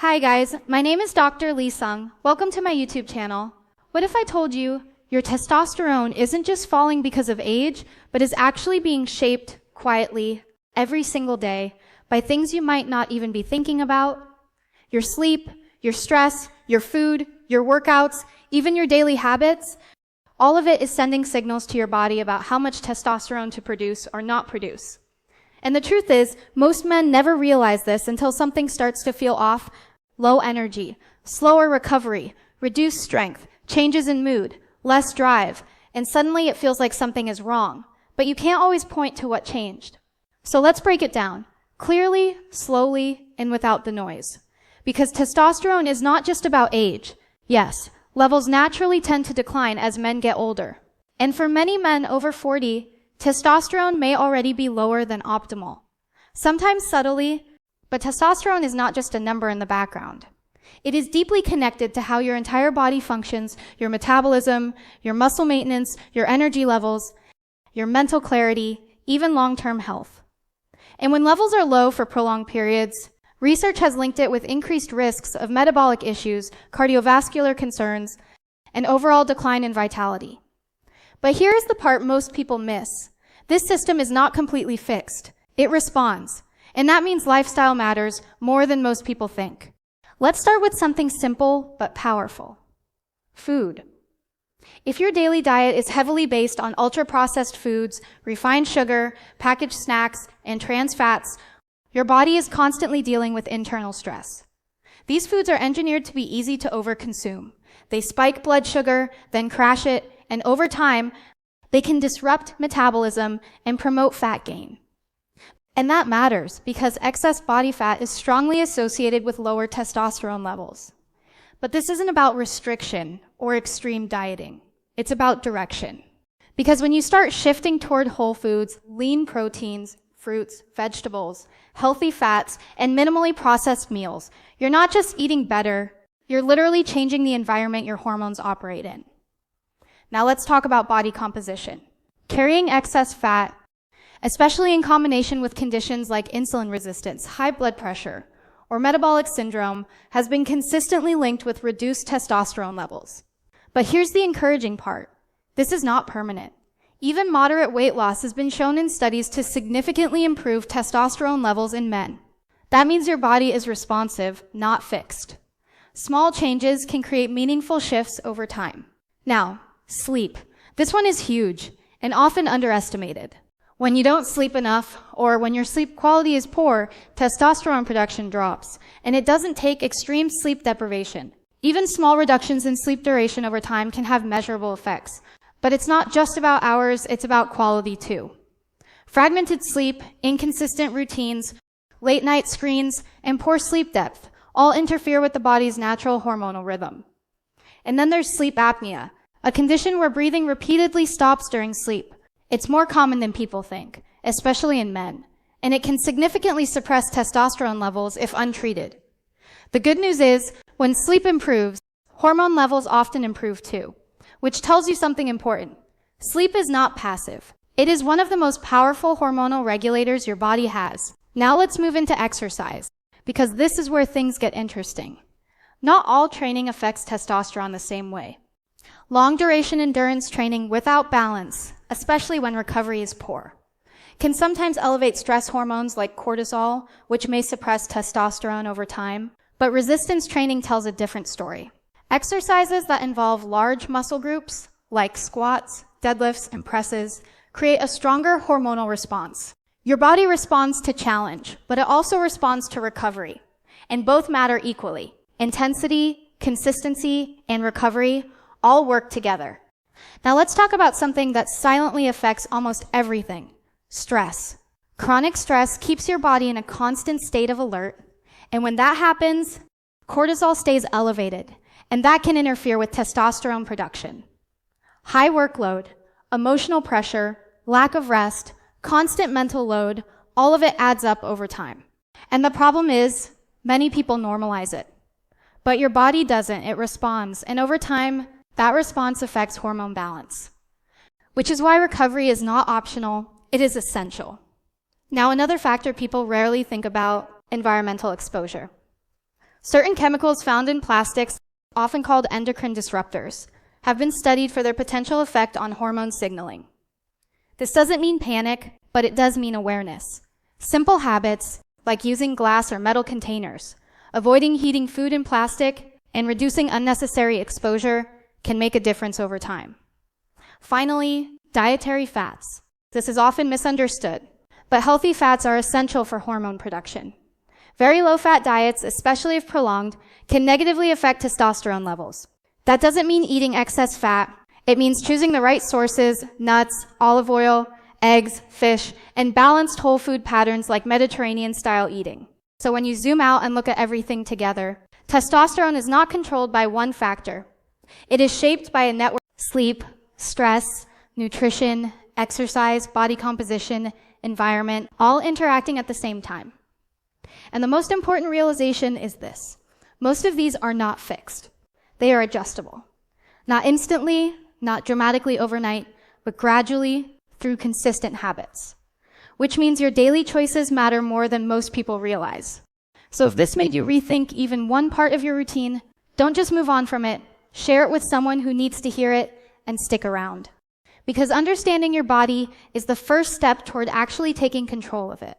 Hi guys, my name is Dr. Lee Sung. Welcome to my YouTube channel. What if I told you your testosterone isn't just falling because of age, but is actually being shaped quietly every single day by things you might not even be thinking about? Your sleep, your stress, your food, your workouts, even your daily habits, all of it is sending signals to your body about how much testosterone to produce or not produce. And the truth is, most men never realize this until something starts to feel off. Low energy, slower recovery, reduced strength, changes in mood, less drive, and suddenly it feels like something is wrong. But you can't always point to what changed. So let's break it down, clearly, slowly, and without the noise. Because testosterone is not just about age. Yes, levels naturally tend to decline as men get older. And for many men over 40, testosterone may already be lower than optimal. Sometimes subtly, but testosterone is not just a number in the background. It is deeply connected to how your entire body functions, your metabolism, your muscle maintenance, your energy levels, your mental clarity, even long-term health. And when levels are low for prolonged periods, research has linked it with increased risks of metabolic issues, cardiovascular concerns, and overall decline in vitality. But here is the part most people miss. This system is not completely fixed. It responds. And that means lifestyle matters more than most people think. Let's start with something simple but powerful. Food. If your daily diet is heavily based on ultra-processed foods, refined sugar, packaged snacks, and trans fats, your body is constantly dealing with internal stress. These foods are engineered to be easy to overconsume. They spike blood sugar, then crash it, and over time, they can disrupt metabolism and promote fat gain. And that matters because excess body fat is strongly associated with lower testosterone levels. But this isn't about restriction or extreme dieting. It's about direction. Because when you start shifting toward whole foods, lean proteins, fruits, vegetables, healthy fats, and minimally processed meals, you're not just eating better, you're literally changing the environment your hormones operate in. Now let's talk about body composition. Carrying excess fat, especially in combination with conditions like insulin resistance, high blood pressure, or metabolic syndrome, has been consistently linked with reduced testosterone levels. But here's the encouraging part. This is not permanent. Even moderate weight loss has been shown in studies to significantly improve testosterone levels in men. That means your body is responsive, not fixed. Small changes can create meaningful shifts over time. Now, sleep. This one is huge and often underestimated. When you don't sleep enough, or when your sleep quality is poor, testosterone production drops, and it doesn't take extreme sleep deprivation. Even small reductions in sleep duration over time can have measurable effects. But it's not just about hours, it's about quality too. Fragmented sleep, inconsistent routines, late night screens, and poor sleep depth all interfere with the body's natural hormonal rhythm. And then there's sleep apnea, a condition where breathing repeatedly stops during sleep. It's more common than people think, especially in men, and it can significantly suppress testosterone levels if untreated. The good news is, when sleep improves, hormone levels often improve too, which tells you something important. Sleep is not passive. It is one of the most powerful hormonal regulators your body has. Now let's move into exercise, because this is where things get interesting. Not all training affects testosterone the same way. Long-duration endurance training without balance, especially when recovery is poor, can sometimes elevate stress hormones like cortisol, which may suppress testosterone over time. But resistance training tells a different story. Exercises that involve large muscle groups, like squats, deadlifts, and presses, create a stronger hormonal response. Your body responds to challenge, but it also responds to recovery. And both matter equally. Intensity, consistency, and recovery all work together. Now let's talk about something that silently affects almost everything: stress. Chronic stress keeps your body in a constant state of alert, and when that happens, cortisol stays elevated, and that can interfere with testosterone production. High workload, emotional pressure, lack of rest, constant mental load, all of it adds up over time. And the problem is, many people normalize it. But your body doesn't, it responds, and over time, that response affects hormone balance. Which is why recovery is not optional, it is essential. Now, another factor people rarely think about: environmental exposure. Certain chemicals found in plastics, often called endocrine disruptors, have been studied for their potential effect on hormone signaling. This doesn't mean panic, but it does mean awareness. Simple habits, like using glass or metal containers, avoiding heating food in plastic, and reducing unnecessary exposure can make a difference over time. Finally, dietary fats. This is often misunderstood, but healthy fats are essential for hormone production. Very low-fat diets, especially if prolonged, can negatively affect testosterone levels. That doesn't mean eating excess fat. It means choosing the right sources, nuts, olive oil, eggs, fish, and balanced whole food patterns like Mediterranean-style eating. So when you zoom out and look at everything together, testosterone is not controlled by one factor. It is shaped by a network of sleep, stress, nutrition, exercise, body composition, environment, all interacting at the same time. And the most important realization is this: most of these are not fixed. They are adjustable. Not instantly, not dramatically overnight, but gradually through consistent habits. Which means your daily choices matter more than most people realize. So if this made you rethink even one part of your routine, don't just move on from it. Share it with someone who needs to hear it and stick around. Because understanding your body is the first step toward actually taking control of it.